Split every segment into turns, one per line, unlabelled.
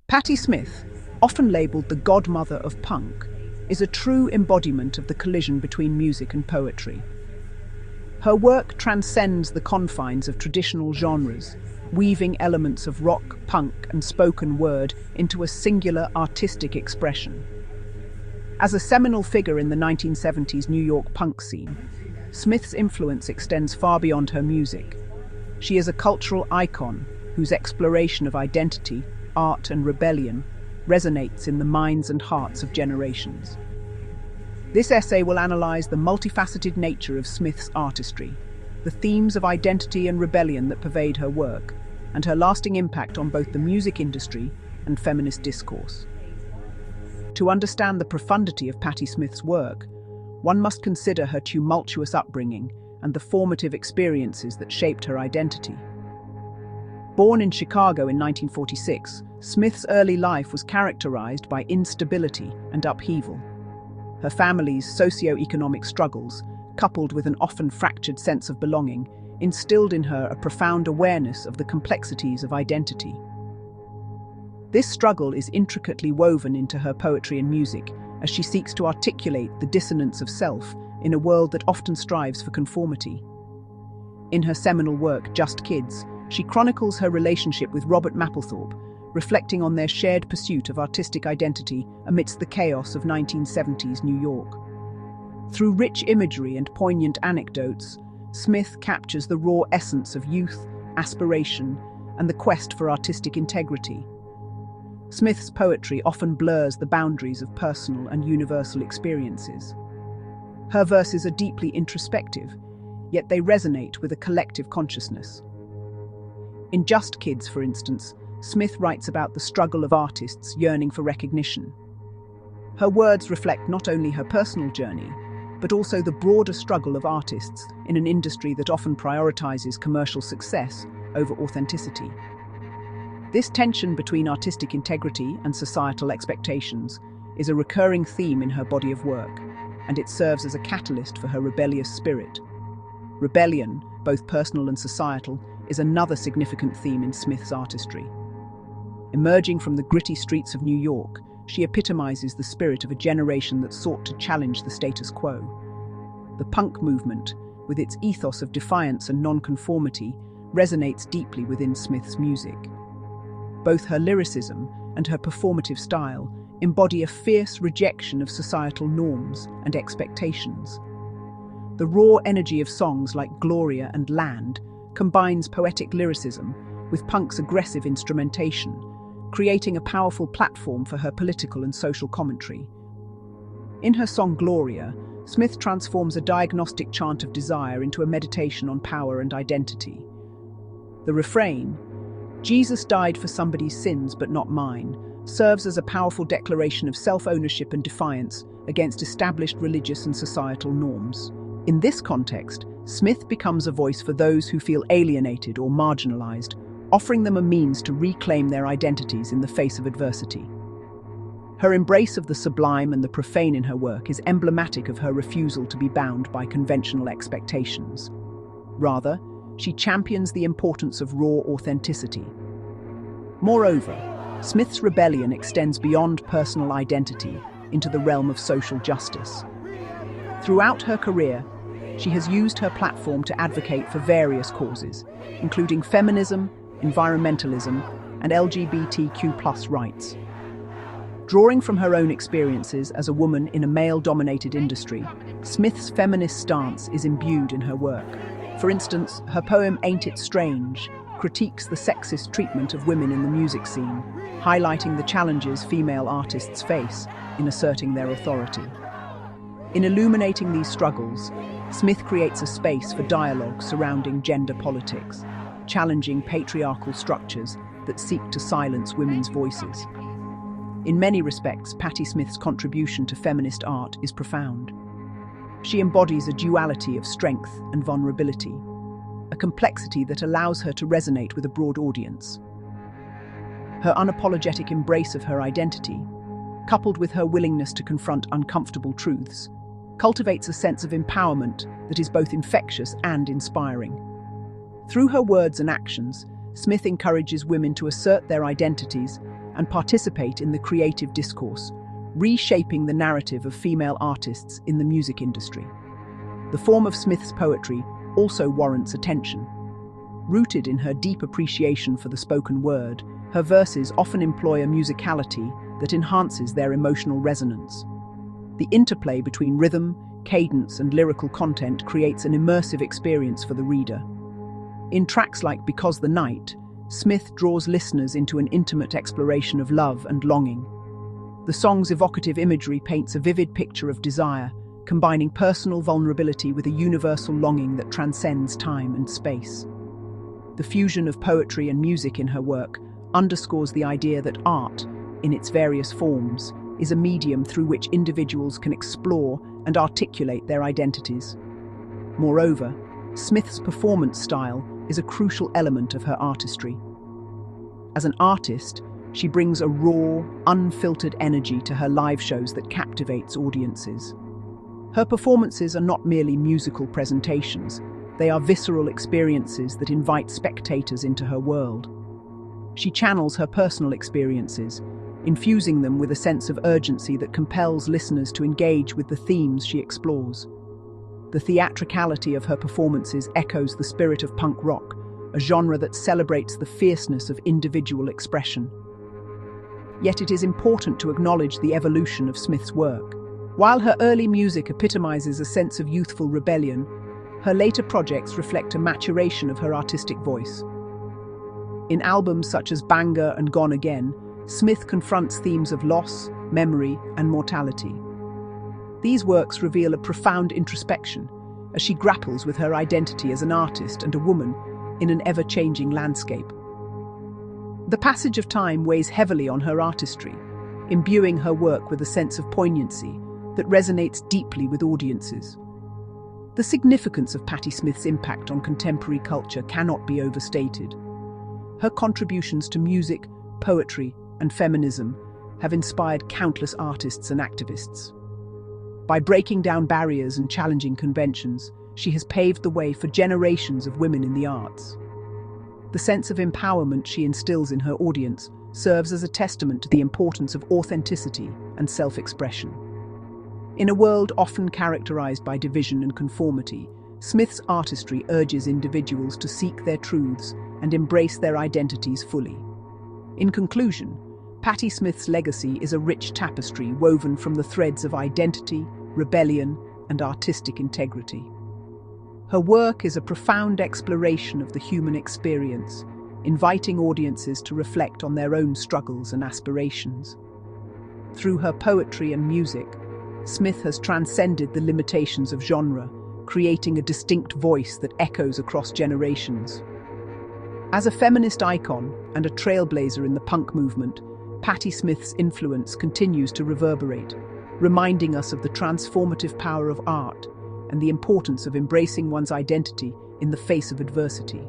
Patti Smith, often labelled the godmother of punk, is a true embodiment of the collision between music and poetry. Her work transcends the confines of traditional genres, weaving elements of rock, punk, and spoken word into a singular artistic expression. As a seminal figure in the 1970s New York punk scene, Smith's influence extends far beyond her music. She is a cultural icon whose exploration of identity, art, and rebellion resonates in the minds and hearts of generations. This essay will analyze the multifaceted nature of Smith's artistry, the themes of identity and rebellion that pervade her work, and her lasting impact on both the music industry and feminist discourse. To understand the profundity of Patti Smith's work, one must consider her tumultuous upbringing and the formative experiences that shaped her identity. Born in Chicago in 1946, Smith's early life was characterized by instability and upheaval. Her family's socio-economic struggles, coupled with an often fractured sense of belonging, instilled in her a profound awareness of the complexities of identity. This struggle is intricately woven into her poetry and music as she seeks to articulate the dissonance of self in a world that often strives for conformity. In her seminal work, Just Kids, she chronicles her relationship with Robert Mapplethorpe, reflecting on their shared pursuit of artistic identity amidst the chaos of 1970s New York. Through rich imagery and poignant anecdotes, Smith captures the raw essence of youth, aspiration, and the quest for artistic integrity. Smith's poetry often blurs the boundaries of personal and universal experiences. Her verses are deeply introspective, yet they resonate with a collective consciousness. In Just Kids, for instance, Smith writes about the struggle of artists yearning for recognition. Her words reflect not only her personal journey, but also the broader struggle of artists in an industry that often prioritizes commercial success over authenticity. This tension between artistic integrity and societal expectations is a recurring theme in her body of work, and it serves as a catalyst for her rebellious spirit. Rebellion, both personal and societal, is another significant theme in Smith's artistry. Emerging from the gritty streets of New York, she epitomizes the spirit of a generation that sought to challenge the status quo. The punk movement, with its ethos of defiance and nonconformity, resonates deeply within Smith's music. Both her lyricism and her performative style embody a fierce rejection of societal norms and expectations. The raw energy of songs like Gloria and Land combines poetic lyricism with punk's aggressive instrumentation, creating a powerful platform for her political and social commentary. In her song Gloria, Smith transforms a diagnostic chant of desire into a meditation on power and identity. The refrain, "Jesus died for somebody's sins but not mine," serves as a powerful declaration of self-ownership and defiance against established religious and societal norms. In this context, Smith becomes a voice for those who feel alienated or marginalized, offering them a means to reclaim their identities in the face of adversity. Her embrace of the sublime and the profane in her work is emblematic of her refusal to be bound by conventional expectations. Rather, she champions the importance of raw authenticity. Moreover, Smith's rebellion extends beyond personal identity into the realm of social justice. Throughout her career, she has used her platform to advocate for various causes, including feminism, environmentalism, and LGBTQ+ rights. Drawing from her own experiences as a woman in a male-dominated industry, Smith's feminist stance is imbued in her work. For instance, her poem Ain't It Strange critiques the sexist treatment of women in the music scene, highlighting the challenges female artists face in asserting their authority. In illuminating these struggles, Smith creates a space for dialogue surrounding gender politics, challenging patriarchal structures that seek to silence women's voices. In many respects, Patti Smith's contribution to feminist art is profound. She embodies a duality of strength and vulnerability, a complexity that allows her to resonate with a broad audience. Her unapologetic embrace of her identity, coupled with her willingness to confront uncomfortable truths, cultivates a sense of empowerment that is both infectious and inspiring. Through her words and actions, Smith encourages women to assert their identities and participate in the creative discourse, reshaping the narrative of female artists in the music industry. The form of Smith's poetry also warrants attention. Rooted in her deep appreciation for the spoken word, her verses often employ a musicality that enhances their emotional resonance. The interplay between rhythm, cadence, and lyrical content creates an immersive experience for the reader. In tracks like Because the Night, Smith draws listeners into an intimate exploration of love and longing. The song's evocative imagery paints a vivid picture of desire, combining personal vulnerability with a universal longing that transcends time and space. The fusion of poetry and music in her work underscores the idea that art, in its various forms, is a medium through which individuals can explore and articulate their identities. Moreover, Smith's performance style is a crucial element of her artistry. As an artist, she brings a raw, unfiltered energy to her live shows that captivates audiences. Her performances are not merely musical presentations, they are visceral experiences that invite spectators into her world. She channels her personal experiences, infusing them with a sense of urgency that compels listeners to engage with the themes she explores. The theatricality of her performances echoes the spirit of punk rock, a genre that celebrates the fierceness of individual expression. Yet it is important to acknowledge the evolution of Smith's work. While her early music epitomizes a sense of youthful rebellion, her later projects reflect a maturation of her artistic voice. In albums such as Banger and Gone Again, Smith confronts themes of loss, memory, and mortality. These works reveal a profound introspection as she grapples with her identity as an artist and a woman in an ever-changing landscape. The passage of time weighs heavily on her artistry, imbuing her work with a sense of poignancy that resonates deeply with audiences. The significance of Patti Smith's impact on contemporary culture cannot be overstated. Her contributions to music, poetry, and feminism have inspired countless artists and activists. By breaking down barriers and challenging conventions, she has paved the way for generations of women in the arts. The sense of empowerment she instills in her audience serves as a testament to the importance of authenticity and self-expression. In a world often characterized by division and conformity, Smith's artistry urges individuals to seek their truths and embrace their identities fully. In conclusion, Patti Smith's legacy is a rich tapestry woven from the threads of identity, rebellion, and artistic integrity. Her work is a profound exploration of the human experience, inviting audiences to reflect on their own struggles and aspirations. Through her poetry and music, Smith has transcended the limitations of genre, creating a distinct voice that echoes across generations. As a feminist icon and a trailblazer in the punk movement, Patti Smith's influence continues to reverberate, reminding us of the transformative power of art and the importance of embracing one's identity in the face of adversity.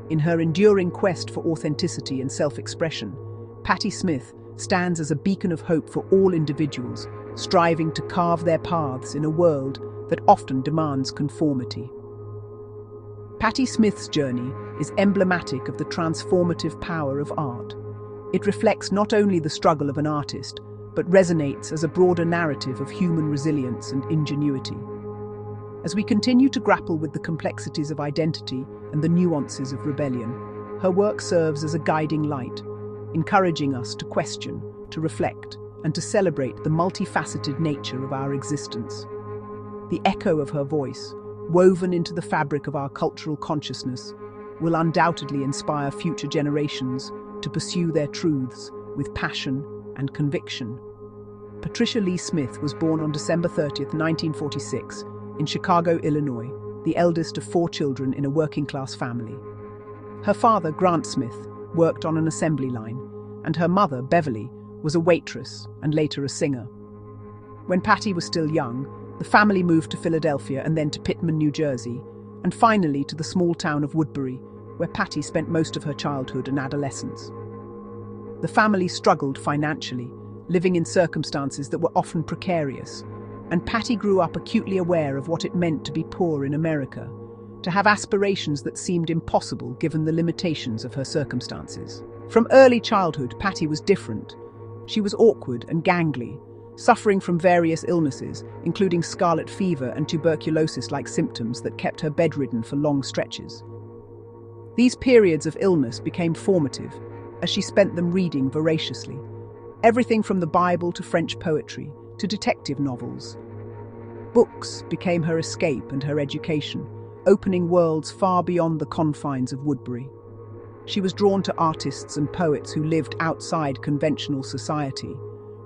In her enduring quest for authenticity and self-expression, Patti Smith stands as a beacon of hope for all individuals striving to carve their paths in a world that often demands conformity. Patti Smith's journey is emblematic of the transformative power of art. It reflects not only the struggle of an artist, but resonates as a broader narrative of human resilience and ingenuity. As we continue to grapple with the complexities of identity and the nuances of rebellion, her work serves as a guiding light, encouraging us to question, to reflect, and to celebrate the multifaceted nature of our existence. The echo of her voice, woven into the fabric of our cultural consciousness, will undoubtedly inspire future generations to pursue their truths with passion and conviction. Patricia Lee Smith was born on December 30th, 1946, in Chicago, Illinois, the eldest of 4 children in a working-class family. Her father, Grant Smith, worked on an assembly line, and her mother, Beverly, was a waitress and later a singer. When Patti was still young, the family moved to Philadelphia and then to Pitman, New Jersey, and finally to the small town of Woodbury, where Patti spent most of her childhood and adolescence. The family struggled financially, living in circumstances that were often precarious, and Patti grew up acutely aware of what it meant to be poor in America, to have aspirations that seemed impossible given the limitations of her circumstances. From early childhood, Patti was different, She was awkward and gangly, suffering from various illnesses, including scarlet fever and tuberculosis-like symptoms that kept her bedridden for long stretches. These periods of illness became formative, as she spent them reading voraciously. Everything from the Bible to French poetry, to detective novels. Books became her escape and her education, opening worlds far beyond the confines of Woodbury. She was drawn to artists and poets who lived outside conventional society,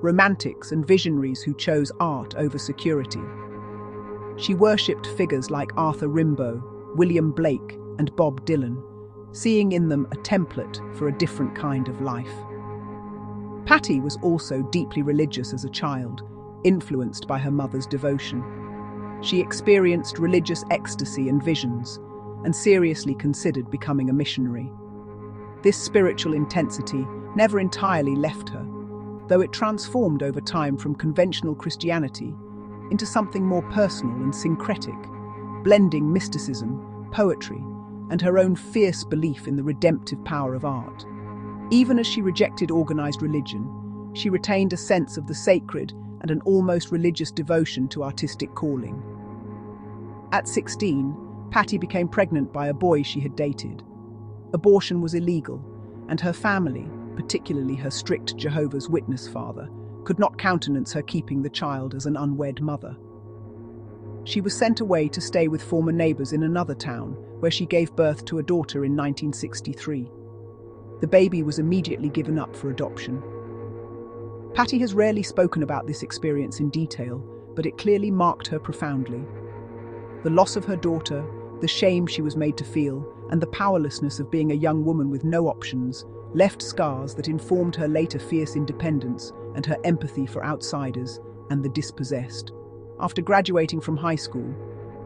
romantics and visionaries who chose art over security. She worshipped figures like Arthur Rimbaud, William Blake, and Bob Dylan, seeing in them a template for a different kind of life. Patti was also deeply religious as a child, influenced by her mother's devotion. She experienced religious ecstasy and visions, and seriously considered becoming a missionary. This spiritual intensity never entirely left her, though it transformed over time from conventional Christianity into something more personal and syncretic, blending mysticism, poetry, and her own fierce belief in the redemptive power of art. Even as she rejected organized religion, she retained a sense of the sacred and an almost religious devotion to artistic calling. At 16, Patti became pregnant by a boy she had dated. Abortion was illegal, and her family, particularly her strict Jehovah's Witness father, could not countenance her keeping the child as an unwed mother. She was sent away to stay with former neighbors in another town, where she gave birth to a daughter in 1963. The baby was immediately given up for adoption. Patti has rarely spoken about this experience in detail, but it clearly marked her profoundly. The loss of her daughter, the shame she was made to feel, and the powerlessness of being a young woman with no options left scars that informed her later fierce independence and her empathy for outsiders and the dispossessed. After graduating from high school,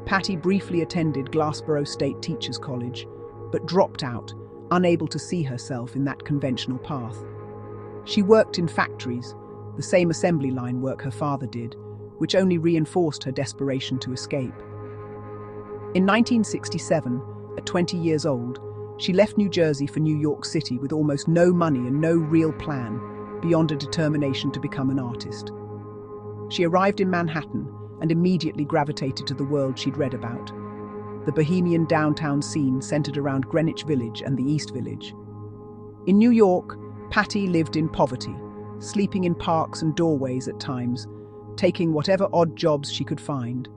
Patti briefly attended Glassboro State Teachers College, but dropped out, unable to see herself in that conventional path. She worked in factories, the same assembly line work her father did, which only reinforced her desperation to escape. In 1967, at 20 years old, she left New Jersey for New York City with almost no money and no real plan, beyond a determination to become an artist. She arrived in Manhattan and immediately gravitated to the world she'd read about. The bohemian downtown scene centered around Greenwich Village and the East Village. In New York, Patti lived in poverty, sleeping in parks and doorways at times, taking whatever odd jobs she could find.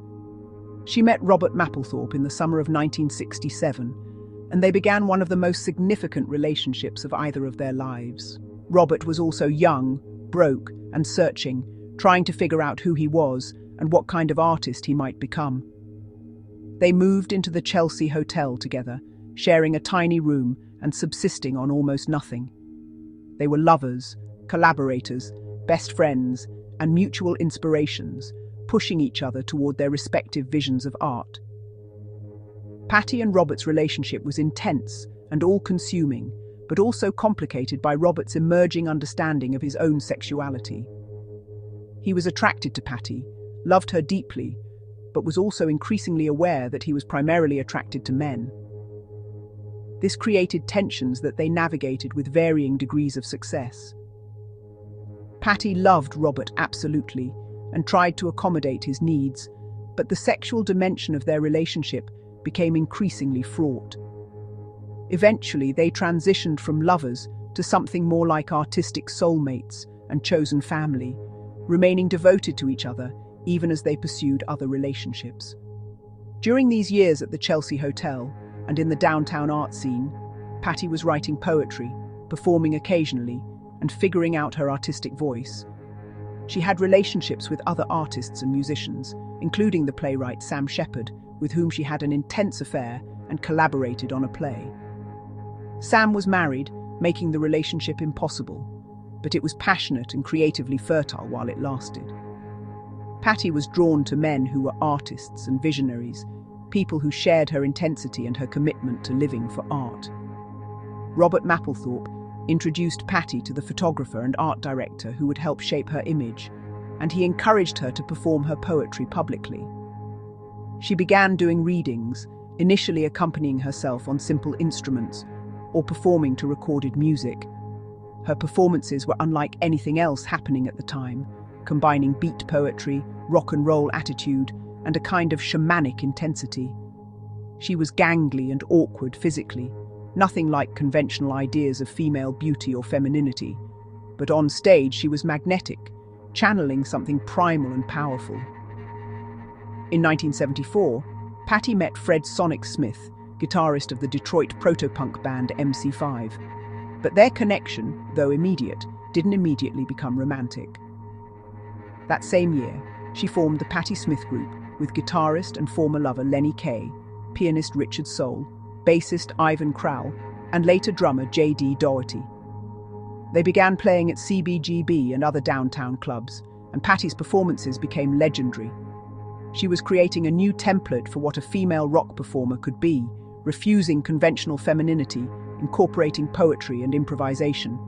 She met Robert Mapplethorpe in the summer of 1967, and they began one of the most significant relationships of either of their lives. Robert was also young, broke, and searching, trying to figure out who he was and what kind of artist he might become. They moved into the Chelsea Hotel together, sharing a tiny room and subsisting on almost nothing. They were lovers, collaborators, best friends, and mutual inspirations, pushing each other toward their respective visions of art. Patti and Robert's relationship was intense and all-consuming, but also complicated by Robert's emerging understanding of his own sexuality. He was attracted to Patti, loved her deeply, but was also increasingly aware that he was primarily attracted to men. This created tensions that they navigated with varying degrees of success. Patti loved Robert absolutely and tried to accommodate his needs, but the sexual dimension of their relationship became increasingly fraught. Eventually, they transitioned from lovers to something more like artistic soulmates and chosen family, remaining devoted to each other even as they pursued other relationships. During these years at the Chelsea Hotel and in the downtown art scene, Patti was writing poetry, performing occasionally, and figuring out her artistic voice. She had relationships with other artists and musicians, including the playwright Sam Shepard, with whom she had an intense affair and collaborated on a play. Sam was married, making the relationship impossible, but it was passionate and creatively fertile while it lasted. Patti was drawn to men who were artists and visionaries, people who shared her intensity and her commitment to living for art. Robert Mapplethorpe introduced Patti to the photographer and art director who would help shape her image, and he encouraged her to perform her poetry publicly. She began doing readings, initially accompanying herself on simple instruments or performing to recorded music. Her performances were unlike anything else happening at the time, combining beat poetry, rock and roll attitude, and a kind of shamanic intensity. She was gangly and awkward physically, nothing like conventional ideas of female beauty or femininity. But on stage she was magnetic, channeling something primal and powerful. In 1974, Patti met Fred "Sonic" Smith, guitarist of the Detroit proto-punk band MC5. But their connection, though immediate, didn't immediately become romantic. That same year, she formed the Patti Smith Group with guitarist and former lover Lenny Kaye, pianist Richard Soule, bassist Ivan Crowell, and later drummer J.D. Doherty. They began playing at CBGB and other downtown clubs, and Patti's performances became legendary. She was creating a new template for what a female rock performer could be, refusing conventional femininity, incorporating poetry and improvisation,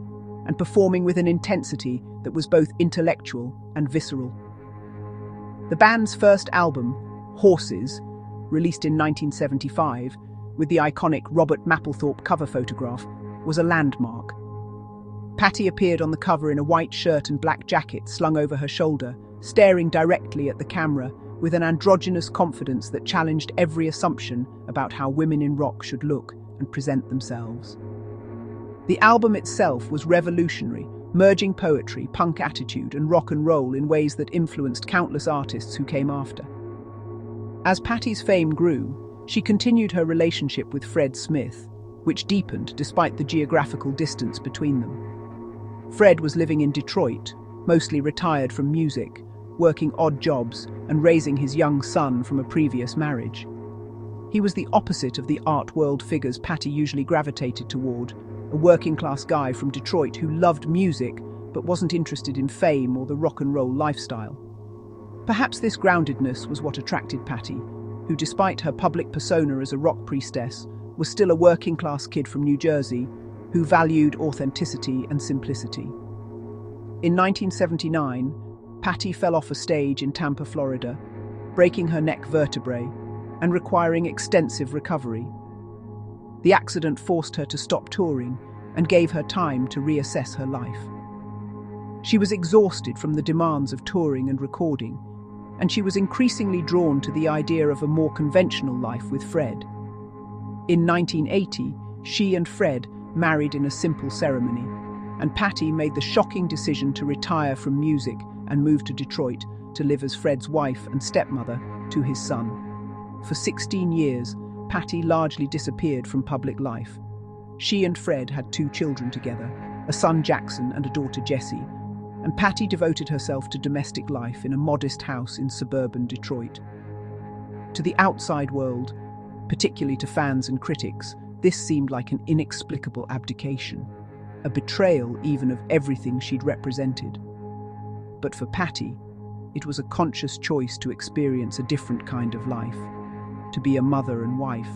and performing with an intensity that was both intellectual and visceral. The band's first album, Horses, released in 1975, with the iconic Robert Mapplethorpe cover photograph, was a landmark. Patti appeared on the cover in a white shirt and black jacket slung over her shoulder, staring directly at the camera with an androgynous confidence that challenged every assumption about how women in rock should look and present themselves. The album itself was revolutionary, merging poetry, punk attitude, and rock and roll in ways that influenced countless artists who came after. As Patti's fame grew, she continued her relationship with Fred Smith, which deepened despite the geographical distance between them. Fred was living in Detroit, mostly retired from music, working odd jobs and raising his young son from a previous marriage. He was the opposite of the art world figures Patti usually gravitated toward, a working-class guy from Detroit who loved music but wasn't interested in fame or the rock and roll lifestyle. Perhaps this groundedness was what attracted Patti, who, despite her public persona as a rock priestess, was still a working-class kid from New Jersey who valued authenticity and simplicity. In 1979, Patti fell off a stage in Tampa, Florida, breaking her neck vertebrae and requiring extensive recovery. The accident forced her to stop touring and gave her time to reassess her life. She was exhausted from the demands of touring and recording, and she was increasingly drawn to the idea of a more conventional life with Fred. In 1980, she and Fred married in a simple ceremony, and Patti made the shocking decision to retire from music and move to Detroit to live as Fred's wife and stepmother to his son. For 16 years, Patti largely disappeared from public life. She and Fred had 2 children together, a son Jackson and a daughter Jessie, and Patti devoted herself to domestic life in a modest house in suburban Detroit. To the outside world, particularly to fans and critics, this seemed like an inexplicable abdication, a betrayal even of everything she'd represented. But for Patti, it was a conscious choice to experience a different kind of life, to be a mother and wife,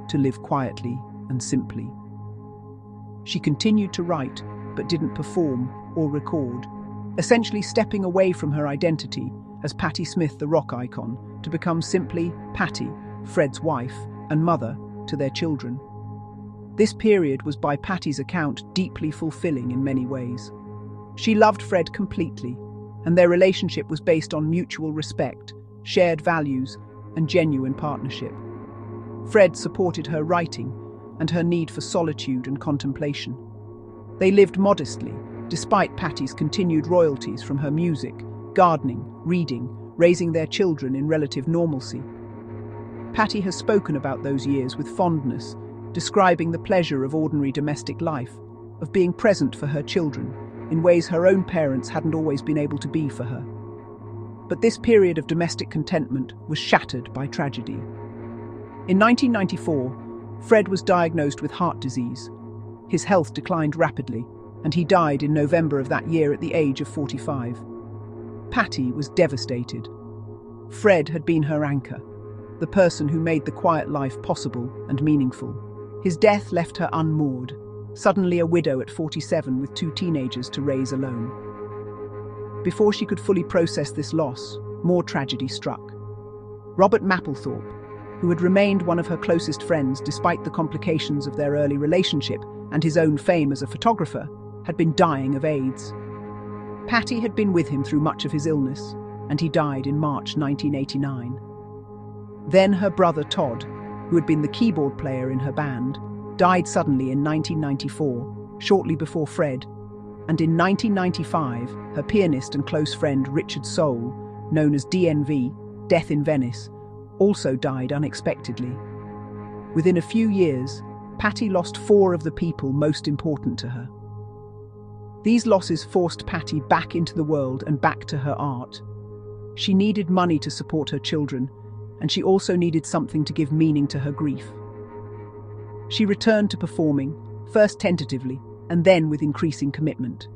to live quietly and simply. She continued to write, but didn't perform or record, essentially stepping away from her identity as Patti Smith, the rock icon, to become simply Patti, Fred's wife and mother to their children. This period was, by Patti's account, deeply fulfilling in many ways. She loved Fred completely, and their relationship was based on mutual respect, shared values, and genuine partnership. Fred supported her writing and her need for solitude and contemplation. They lived modestly, despite Patti's continued royalties from her music, gardening, reading, raising their children in relative normalcy. Patti has spoken about those years with fondness, describing the pleasure of ordinary domestic life, of being present for her children, in ways her own parents hadn't always been able to be for her. But this period of domestic contentment was shattered by tragedy. In 1994, Fred was diagnosed with heart disease. His health declined rapidly, and he died in November of that year at the age of 45. Patti was devastated. Fred had been her anchor, the person who made the quiet life possible and meaningful. His death left her unmoored, suddenly a widow at 47 with 2 teenagers to raise alone. Before she could fully process this loss, more tragedy struck. Robert Mapplethorpe, who had remained one of her closest friends despite the complications of their early relationship and his own fame as a photographer, had been dying of AIDS. Patti had been with him through much of his illness, and he died in March 1989. Then her brother Todd, who had been the keyboard player in her band, died suddenly in 1994, shortly before Fred, and in 1995, her pianist and close friend Richard Soule, known as DNV, Death in Venice, also died unexpectedly. Within a few years, Patti lost 4 of the people most important to her. These losses forced Patti back into the world and back to her art. She needed money to support her children, and she also needed something to give meaning to her grief. She returned to performing, first tentatively, and then with increasing commitment.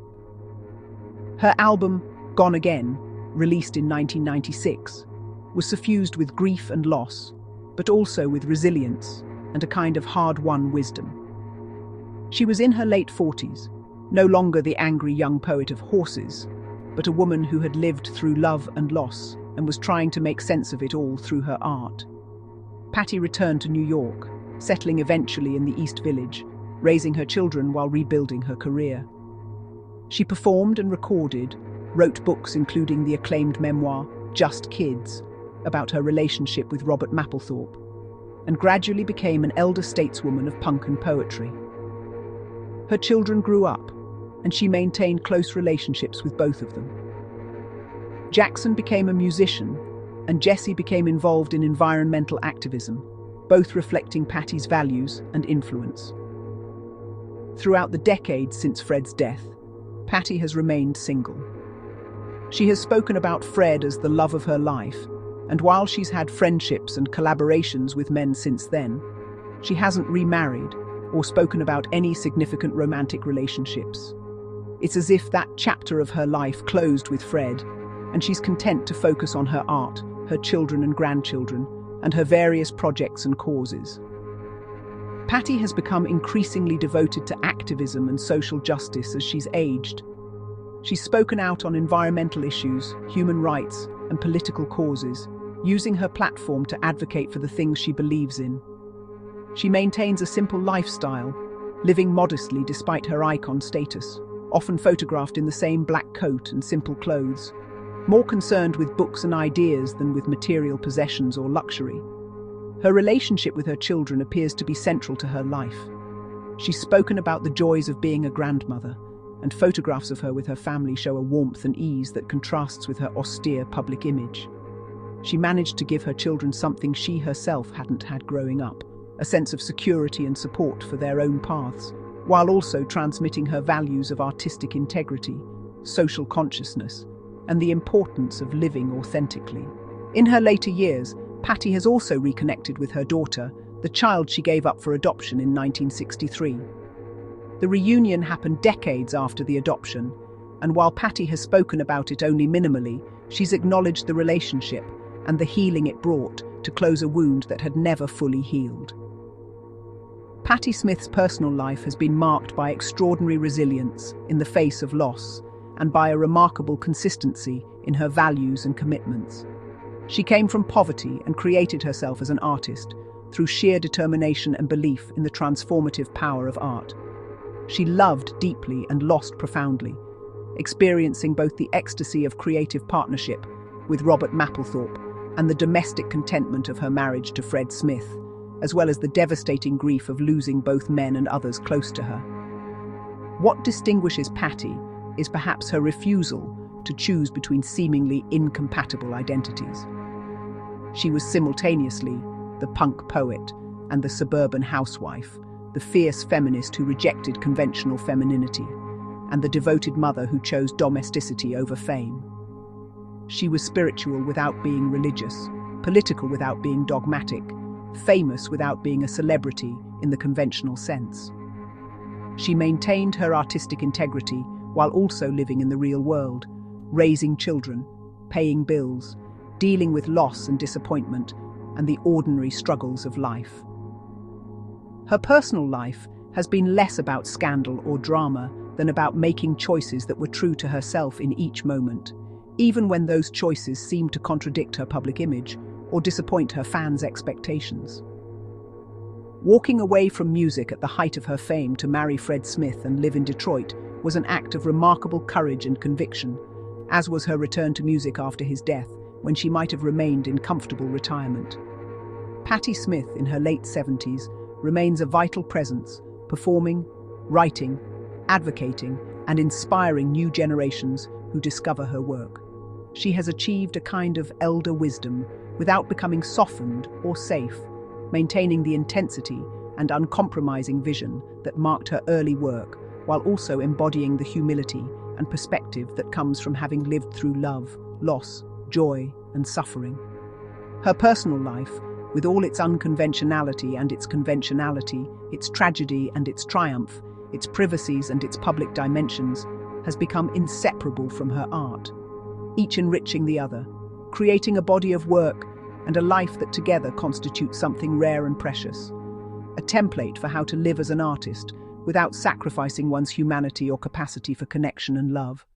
Her album, Gone Again, released in 1996, was suffused with grief and loss, but also with resilience and a kind of hard-won wisdom. She was in her late 40s, no longer the angry young poet of horses, but a woman who had lived through love and loss and was trying to make sense of it all through her art. Patti returned to New York, settling eventually in the East Village, raising her children while rebuilding her career. She performed and recorded, wrote books including the acclaimed memoir, Just Kids, about her relationship with Robert Mapplethorpe, and gradually became an elder stateswoman of punk and poetry. Her children grew up, and she maintained close relationships with both of them. Jackson became a musician, and Jesse became involved in environmental activism, both reflecting Patti's values and influence. Throughout the decades since Fred's death, Patti has remained single. She has spoken about Fred as the love of her life, and while she's had friendships and collaborations with men since then, she hasn't remarried or spoken about any significant romantic relationships. It's as if that chapter of her life closed with Fred, and she's content to focus on her art, her children and grandchildren, and her various projects and causes. Patti has become increasingly devoted to activism and social justice as she's aged. She's spoken out on environmental issues, human rights, and political causes, using her platform to advocate for the things she believes in. She maintains a simple lifestyle, living modestly despite her icon status, often photographed in the same black coat and simple clothes, more concerned with books and ideas than with material possessions or luxury. Her relationship with her children appears to be central to her life. She's spoken about the joys of being a grandmother, and photographs of her with her family show a warmth and ease that contrasts with her austere public image. She managed to give her children something she herself hadn't had growing up, a sense of security and support for their own paths, while also transmitting her values of artistic integrity, social consciousness, and the importance of living authentically. In her later years, Patti has also reconnected with her daughter, the child she gave up for adoption in 1963. The reunion happened decades after the adoption, and while Patti has spoken about it only minimally, she's acknowledged the relationship and the healing it brought to close a wound that had never fully healed. Patti Smith's personal life has been marked by extraordinary resilience in the face of loss and by a remarkable consistency in her values and commitments. She came from poverty and created herself as an artist through sheer determination and belief in the transformative power of art. She loved deeply and lost profoundly, experiencing both the ecstasy of creative partnership with Robert Mapplethorpe and the domestic contentment of her marriage to Fred Smith, as well as the devastating grief of losing both men and others close to her. What distinguishes Patti is perhaps her refusal to choose between seemingly incompatible identities. She was simultaneously the punk poet and the suburban housewife, the fierce feminist who rejected conventional femininity, and the devoted mother who chose domesticity over fame. She was spiritual without being religious, political without being dogmatic, famous without being a celebrity in the conventional sense. She maintained her artistic integrity while also living in the real world, raising children, paying bills, dealing with loss and disappointment, and the ordinary struggles of life. Her personal life has been less about scandal or drama than about making choices that were true to herself in each moment, even when those choices seemed to contradict her public image or disappoint her fans' expectations. Walking away from music at the height of her fame to marry Fred Smith and live in Detroit was an act of remarkable courage and conviction, as was her return to music after his death, when she might have remained in comfortable retirement. Patti Smith, in her late 70s, remains a vital presence, performing, writing, advocating, and inspiring new generations who discover her work. She has achieved a kind of elder wisdom without becoming softened or safe, maintaining the intensity and uncompromising vision that marked her early work, while also embodying the humility and perspective that comes from having lived through love, loss, joy, and suffering. Her personal life, with all its unconventionality and its conventionality, its tragedy and its triumph, its privacies and its public dimensions, has become inseparable from her art, each enriching the other, creating a body of work and a life that together constitutes something rare and precious, a template for how to live as an artist without sacrificing one's humanity or capacity for connection and love.